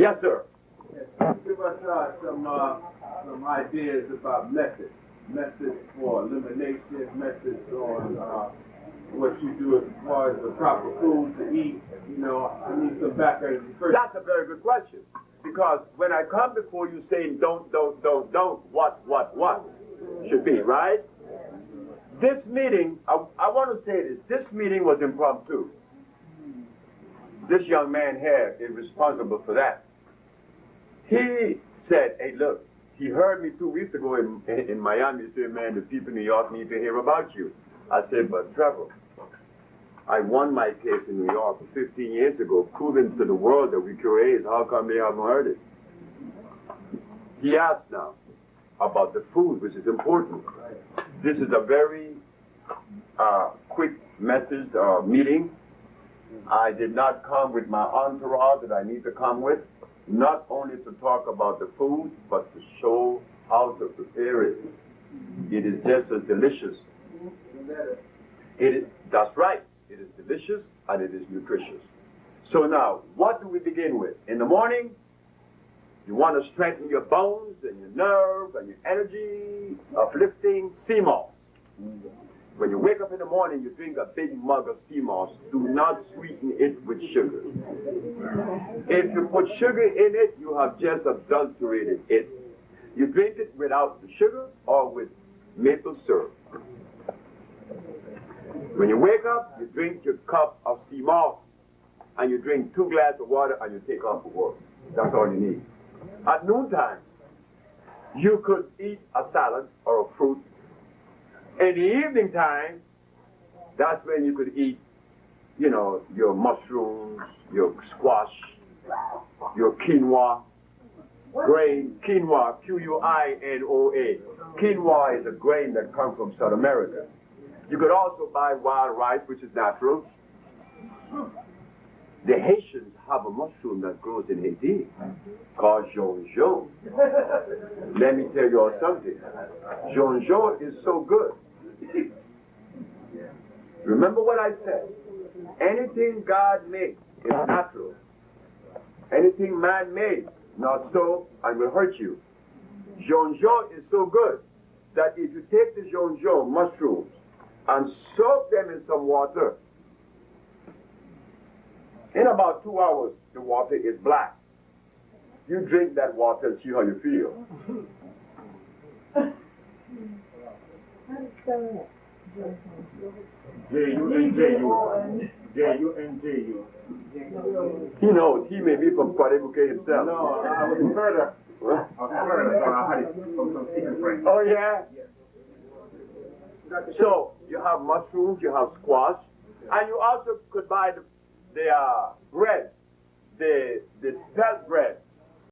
Yes, sir. Give us some ideas about methods for elimination, methods on what you do as far as the proper food to eat. You know, I need some background. That's a very good question. Because when I come before you saying don't, what should be, right? This meeting, I want to say this meeting was impromptu. This young man here is responsible for that. He said, hey, look, he heard me 2 weeks ago in Miami say, man, the people in New York need to hear about you. I said, but Trevor, I won my case in New York 15 years ago, proving to the world that we cure AIDS. How come they haven't heard it? He asked now about the food, which is important. This is a very quick message meeting. I did not come with my entourage that I need to come with, not only to talk about the food, but to show how to prepare it. It is just as delicious. That's right. It is delicious and it is nutritious. So now, what do we begin with? In the morning, you want to strengthen your bones and your nerve and your energy, uplifting sea moss. When you wake up in the morning, you drink a big mug of sea moss. Do not sweeten it with sugar. If you put sugar in it, you have just adulterated it. You drink it without the sugar or with maple syrup. When you wake up, you drink your cup of sea moss, and you drink 2 glasses of water, and you take off for work. That's all you need. At noontime, you could eat a salad or a fruit. In the evening time, that's when you could eat, you know, your mushrooms, your squash, your quinoa, grain, quinoa, Q-U-I-N-O-A. Quinoa is a grain that comes from South America. You could also buy wild rice, which is natural. The Haitians have a mushroom that grows in Haiti called Djon. Let me tell you all something. Djon is so good. Remember what I said. Anything God made is natural. Anything man made, not so, and will hurt you. Djon is so good that if you take the Djon mushrooms and soak them in some water, in about 2 hours, the water is black. You drink that water and see how you feel. J-U-N-J-U. He knows. He may be from Quadribuque himself. No, I was in Florida. I had it from some secret friends. Oh, yeah? So, you have mushrooms, you have squash, and you also could buy the bread, the spelt bread.